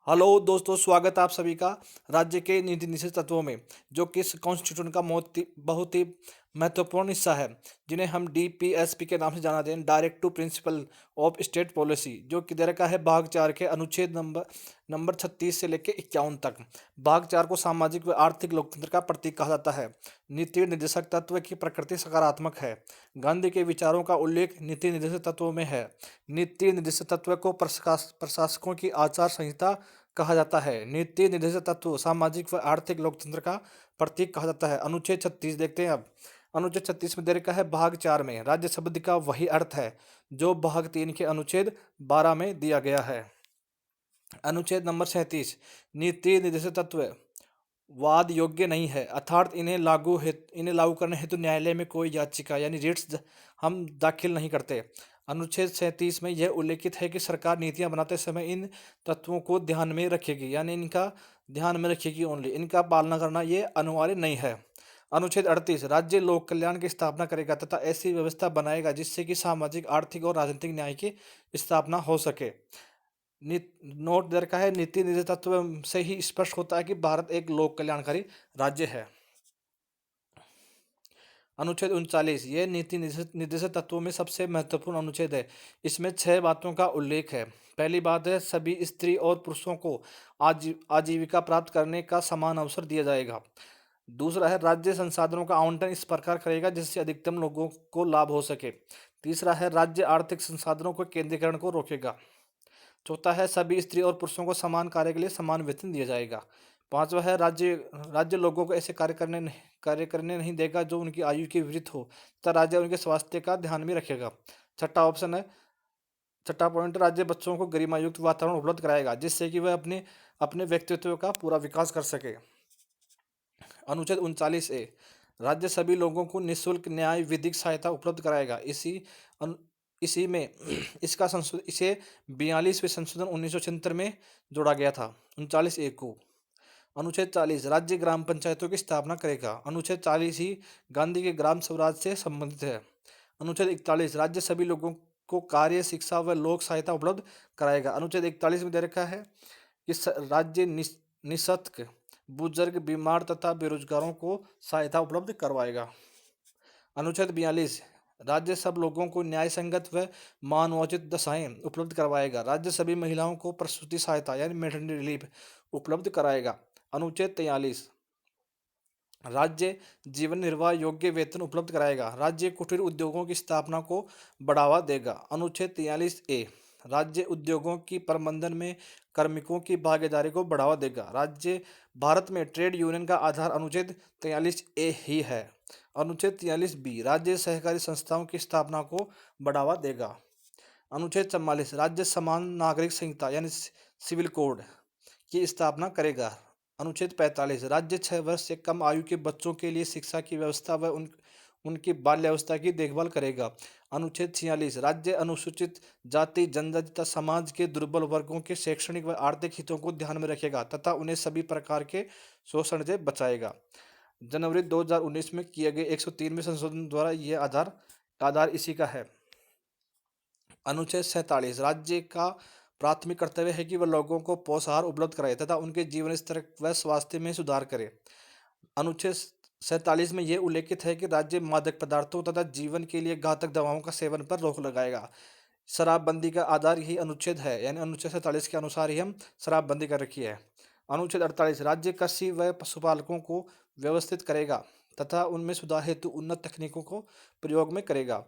Hello दोस्तों, स्वागत है आप सभी का राज्य के नीति निषेध तत्वों में, जो कि इस कॉन्स्टिट्यूशन का बहुत ही महत्वपूर्ण हिस्सा है, जिन्हें हम डीपीएसपी के नाम से जाना जाते हैं, direct to principal of state policy, जो कि दे रखा है भाग 4 के अनुच्छेद नंबर 36 से लेकर 51 तक। भाग 4 को सामाजिक व आर्थिक लोकतंत्र का प्रतीक कहा जाता है। नीति निर्देशक तत्व की प्रकृति सकारात्मक है। गांधी के विचारों का उल्लेख नीति निर्देशक तत्वों में है। नीति निर्देशक तत्व को प्रशासकों की आचार संहिता कहा जाता है। नीति निर्देशक तत्व सामाजिक व आर्थिक लोकतंत्र का प्रतीक कहा जाता है। अनुच्छेद 36 देखते हैं अब। अनुच्छेद 36 में दे रखा है भाग 4 में राज्य शब्द का वही अर्थ है जो भाग 3 के अनुच्छेद 12 में दिया गया है। अनुच्छेद नंबर 37, नीति निर्देशक तत्व वाद योग्य नहीं है, अर्थात इन्हें लागू करने हेतु न्यायालय में कोई याचिका यानी रिट्स हम दाखिल नहीं करते। अनुच्छेद 37 में यह उल्लेखित है कि सरकार नीतियां बनाते समय इन तत्वों को ध्यान में रखेगी, यानी इनका ध्यान में रखेगी ओनली, इनका पालना करना ये अनिवार्य नहीं है। अनुच्छेद 38, राज्य लोक कल्याण की स्थापना करेगा तथा ऐसी व्यवस्था बनाएगा जिससे कि सामाजिक, आर्थिक और राजनीतिक न्याय की स्थापना हो सके। नोट दे रखा है, नीति निर्देश तत्व से ही स्पष्ट होता है कि भारत एक लोक कल्याणकारी राज्य है। अनुच्छेद 39, यह नीति निर्देशक तत्वों में सबसे महत्वपूर्ण अनुच्छेद है। इसमें 6 बातों का उल्लेख है। पहली बात है, सभी स्त्री और पुरुषों को आजीविका प्राप्त करने का समान अवसर दिया जाएगा। दूसरा है, राज्य संसाधनों का आवंटन इस प्रकार करेगा जिससे अधिकतम लोगों को लाभ हो सके। तीसरा है, राज्य आर्थिक संसाधनों को केंद्रीकरण को रोकेगा। चौथा है, सभी स्त्री और पुरुषों को समान कार्य के लिए समान वेतन दिया जाएगा। पांचवा है, राज्य राज्य लोगों को ऐसे कार्य करने नहीं देगा जो उनकी आयु के विपरीत हो, तथा राज्य उनके स्वास्थ्य का ध्यान भी रखेगा। छठा ऑप्शन है, छठा पॉइंट, राज्य बच्चों को गरिमायुक्त वातावरण उपलब्ध कराएगा जिससे कि वह अपने अपने व्यक्तित्व का पूरा विकास कर सके। अनुच्छेद 39 ए, राज्य सभी लोगों को निःशुल्क न्याय विधिक सहायता उपलब्ध कराएगा। इसी में इसका संशोधन इसे 42वें संशोधन 1976 में जोड़ा गया था। 39 ए को। अनुच्छेद 40, राज्य ग्राम पंचायतों की स्थापना करेगा। अनुच्छेद 40 ही गांधी के ग्राम स्वराज से संबंधित है। अनुच्छेद 41, राज्य सभी लोगों को कार्य, शिक्षा व लोक सहायता उपलब्ध कराएगा। अनुच्छेद 41 में दे रखा है कि राज्य निःशक्त, बुजुर्ग, बीमार तथा बेरोजगारों को सहायता उपलब्ध करवाएगा। अनुच्छेद 42, राज्य सब लोगों को न्याय संगत व मानवोचित दशाएं उपलब्ध करवाएगा। राज्य सभी महिलाओं को प्रसूति सहायता यानी मेटरनिटी रिलीफ उपलब्ध कराएगा। अनुच्छेद 43, राज्य जीवन निर्वाह योग्य वेतन उपलब्ध कराएगा। राज्य कुटीर उद्योगों की स्थापना को बढ़ावा देगा। अनुच्छेद 43 ए, राज्य उद्योगों की प्रबंधन में कार्मिकों की भागीदारी को बढ़ावा देगा। राज्य भारत में ट्रेड यूनियन का आधार अनुच्छेद 43 ए ही है। अनुच्छेद 43 बी, राज्य सहकारी संस्थाओं की स्थापना को बढ़ावा देगा। अनुच्छेद 44, राज्य समान नागरिक संहिता यानी सिविल कोड की स्थापना करेगा। अनुच्छेद 45, राज्य 6 वर्ष से कम आयु के बच्चों के लिए शिक्षा की व्यवस्था व उनकी बाल्यावस्था की देखभाल करेगा। अनुच्छेद 46, राज्य अनुसूचित जाति, जनजाति तथा समाज के दुर्बल वर्गों के शैक्षणिक व आर्थिक हितों को ध्यान में रखेगा तथा उन्हें सभी प्रकार के शोषण से बचाएगा। जनवरी 2019 में किए गए 103वें संशोधन द्वारा यह आधार इसी का है। अनुच्छेद 47, राज्य का प्राथमिक कर्तव्य है कि वह लोगों को पोषाहार उपलब्ध कराए तथा उनके जीवन स्तर व स्वास्थ्य में सुधार करे। अनुच्छेद 47 में यह उल्लेखित है कि राज्य मादक पदार्थों तथा जीवन के लिए घातक दवाओं का सेवन पर रोक लगाएगा। शराबबंदी का आधार यही अनुच्छेद है, यानी अनुच्छेद 47 के अनुसार ही हम शराबबंदी कर रखी है। अनुच्छेद 48, राज्य कृषि व पशुपालकों को व्यवस्थित करेगा तथा उनमें सुधार हेतु उन्नत तकनीकों को प्रयोग में करेगा।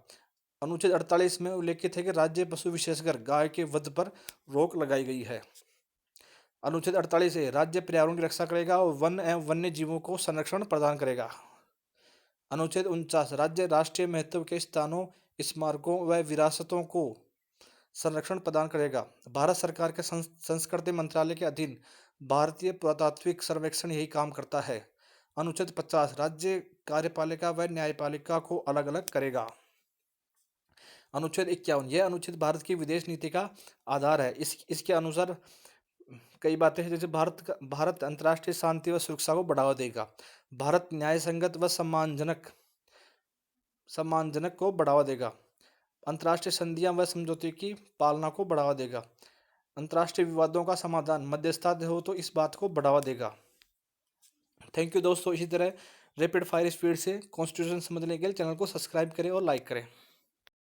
अनुच्छेद 48 में उल्लेखित है कि राज्य पशु विशेषकर गाय के वध पर रोक लगाई गई है। अनुच्छेद 48 है, राज्य पर्यावरण की रक्षा करेगा और वन एवं वन्य जीवों को संरक्षण प्रदान करेगा। अनुच्छेद 49, राज्य राष्ट्रीय महत्व के स्थानों, स्मारकों व विरासतों को संरक्षण प्रदान करेगा। भारत सरकार के संस्कृति मंत्रालय के अधीन भारतीय पुरातात्विक सर्वेक्षण यही काम करता है। अनुच्छेद 50, राज्य कार्यपालिका व न्यायपालिका को अलग अलग करेगा। अनुच्छेद 51, यह अनुच्छेद भारत की विदेश नीति का आधार है। इसके अनुसार कई बातें हैं, जैसे भारत अंतर्राष्ट्रीय शांति व सुरक्षा को बढ़ावा देगा। भारत न्याय संगत व सम्मानजनक को बढ़ावा देगा। अंतर्राष्ट्रीय संधियां व समझौते की पालना को बढ़ावा देगा। अंतर्राष्ट्रीय विवादों का समाधान मध्यस्थता हो तो इस बात को बढ़ावा देगा। थैंक यू दोस्तों। इसी तरह रैपिड फायर स्पीड से कॉन्स्टिट्यूशन समझने के लिए चैनल को सब्सक्राइब करें और लाइक करें।